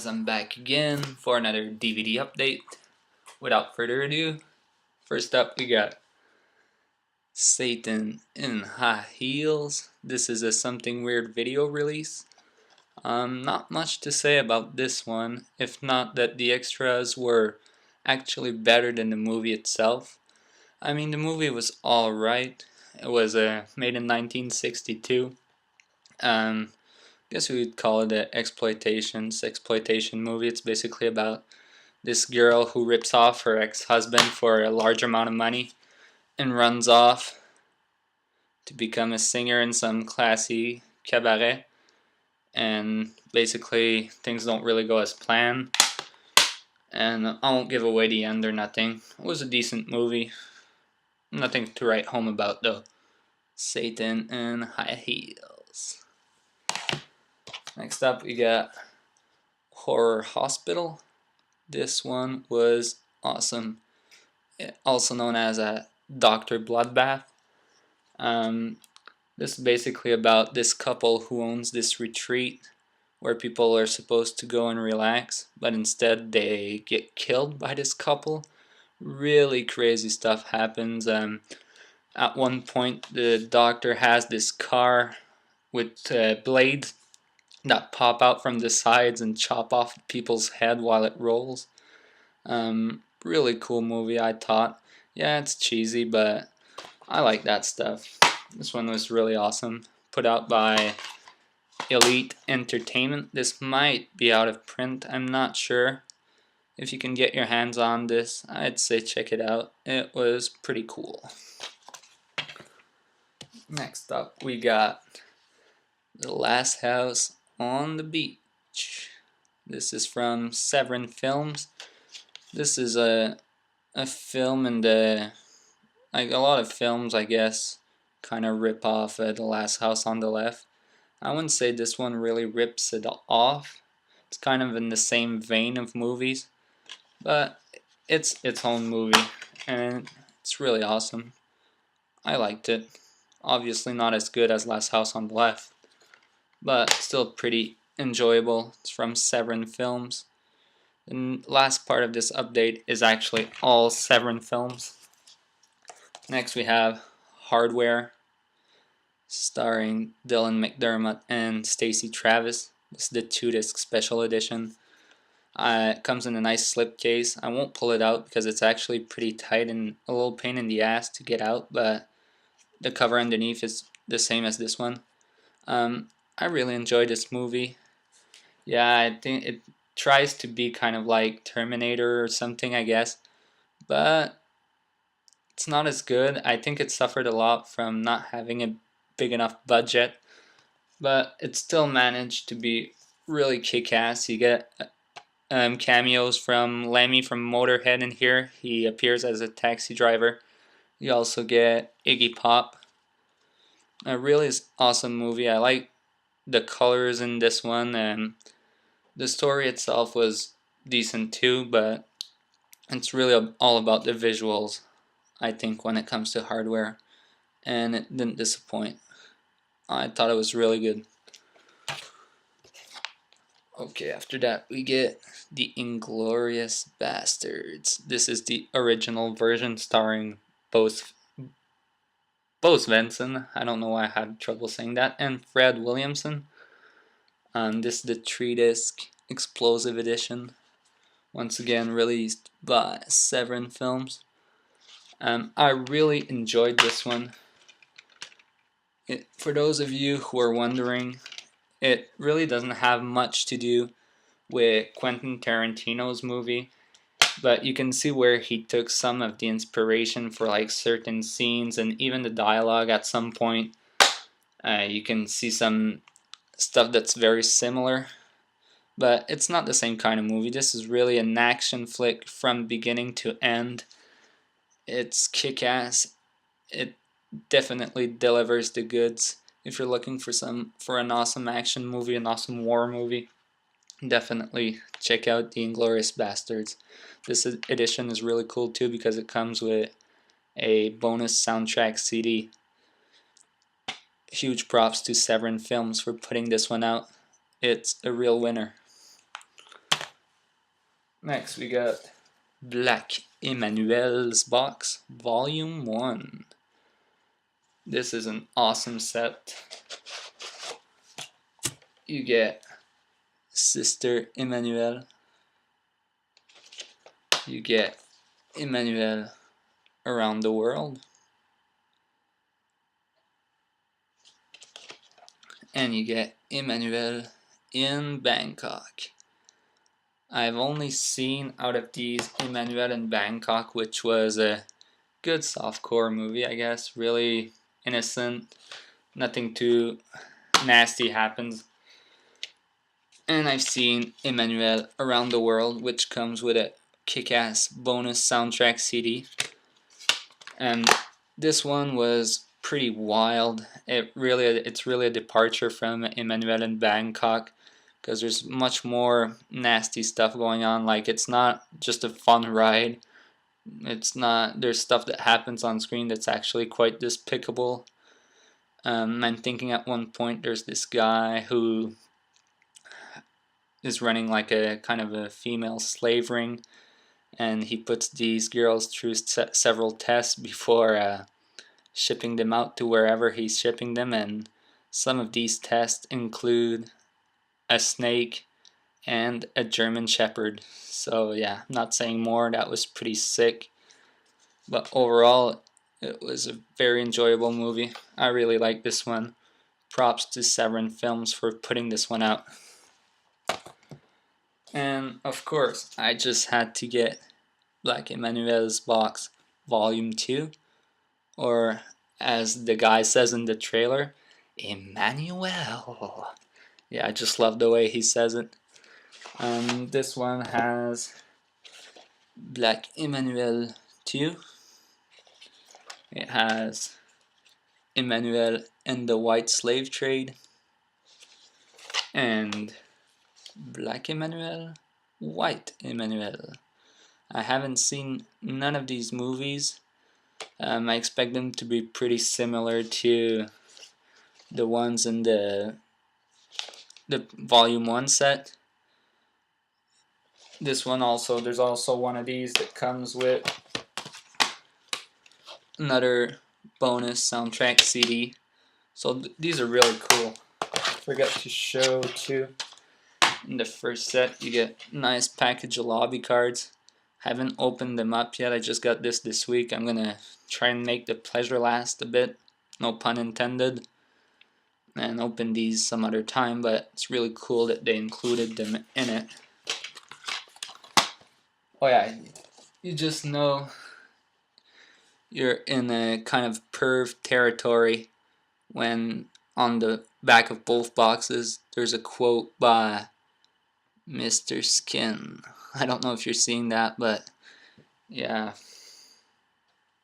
guys, I'm back again for another DVD update. Without further ado, first up we got Satan in High Heels. This is a Something Weird video release. Not much to say about this one, if not that the extras were actually better than the movie itself. I mean, the movie was alright. It was made in 1962. Guess we would call it an exploitation movie. It's basically about this girl who rips off her ex-husband for a large amount of money and runs off to become a singer in some classy cabaret, and basically things don't really go as planned, and I won't give away the end or nothing. It was a decent movie. Nothing to write home about though. Satan in High Heels. Next up we got Horror Hospital. This one was awesome. Also known as a Dr. Bloodbath. This is basically about this couple who owns this retreat where people are supposed to go and relax, but instead they get killed by this couple. Really crazy stuff happens. At one point the doctor has this car with blades that pop out from the sides and chop off people's head while it rolls. Really cool movie, I thought. Yeah, it's cheesy, but I like that stuff. This one was really awesome. Put out by Elite Entertainment. This might be out of print, I'm not sure. If you can get your hands on this, I'd say check it out. It was pretty cool. Next up, we got The Last House on the Beach. This is from Severin Films. This is a film in the, like a lot of films I guess, kind of rip off The Last House on the Left. I wouldn't say this one really rips it off. It's kind of in the same vein of movies, but it's its own movie and it's really awesome. I liked it. Obviously not as good as Last House on the Left, but still pretty enjoyable. It's from Severin Films. The last part of this update is actually all Severin Films. Next we have Hardware, starring Dylan McDermott and Stacey Travis. This is the 2-disc special edition. It comes in a nice slipcase. I won't pull it out because it's actually pretty tight and a little pain in the ass to get out, but the cover underneath is the same as this one. I really enjoyed this movie. Yeah, I think it tries to be kind of like Terminator or something, I guess, but it's not as good. I think it suffered a lot from not having a big enough budget, but it still managed to be really kick-ass. You get cameos from Lemmy from Motorhead in here. He appears as a taxi driver. You also get Iggy Pop. A really awesome movie. I like the colors in this one, and the story itself was decent too, but it's really all about the visuals, I think, when it comes to Hardware, and it didn't disappoint. I thought it was really good. Okay, after that we get The Inglourious Basterds. This is the original version starring both Benson, I don't know why I had trouble saying that, and Fred Williamson. This is the 3-disc explosive edition, once again released by Severin Films. I really enjoyed this one. For those of you who are wondering, it really doesn't have much to do with Quentin Tarantino's movie, but you can see where he took some of the inspiration for like certain scenes and even the dialogue at some point. You can see some stuff that's very similar, but it's not the same kind of movie. This is really an action flick from beginning to end. It's kick-ass. It definitely delivers the goods. If you're looking for an awesome action movie, an awesome war movie, definitely check out The Inglourious Basterds. This edition is really cool too because it comes with a bonus soundtrack CD. Huge props to Severin Films for putting this one out. It's a real winner. Next we got Black Emanuel's Box Volume 1. This is an awesome set. You get Sister Emmanuel. You get Emmanuel Around the World. And you get Emmanuel in Bangkok. I've only seen out of these Emmanuel in Bangkok, which was a good softcore movie, I guess. Really innocent. Nothing too nasty happens. And I've seen Emmanuel Around the World, which comes with a kick-ass bonus soundtrack CD. And this one was pretty wild. It's really a departure from Emmanuel in Bangkok, because there's much more nasty stuff going on. Like, it's not just a fun ride. There's stuff that happens on screen that's actually quite despicable. I'm thinking at one point there's this guy who is running like a kind of a female slave ring, and he puts these girls through several tests before shipping them out to wherever he's shipping them, and some of these tests include a snake and a German Shepherd. So yeah, I'm not saying more. That was pretty sick, but overall it was a very enjoyable movie. I really like this one. Props to Severin Films for putting this one out. And of course, I just had to get Black Emanuel's Box Volume 2, or as the guy says in the trailer, Emmanuel. Yeah, I just love the way he says it. This one has Black Emmanuel 2. It has Emmanuel and the White Slave Trade, and Black Emmanuel, White Emmanuel. I haven't seen none of these movies. I expect them to be pretty similar to the ones in the Volume 1 set. This one also, there's also one of these that comes with another bonus soundtrack CD. So these are really cool. Forgot to show too. In the first set, you get a nice package of lobby cards. Haven't opened them up yet. I just got this week. I'm gonna try and make the pleasure last a bit. No pun intended. And open these some other time, but it's really cool that they included them in it. Oh yeah, you just know you're in a kind of perv territory when on the back of both boxes there's a quote by Mr. Skin. I don't know if you're seeing that, but yeah,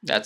that's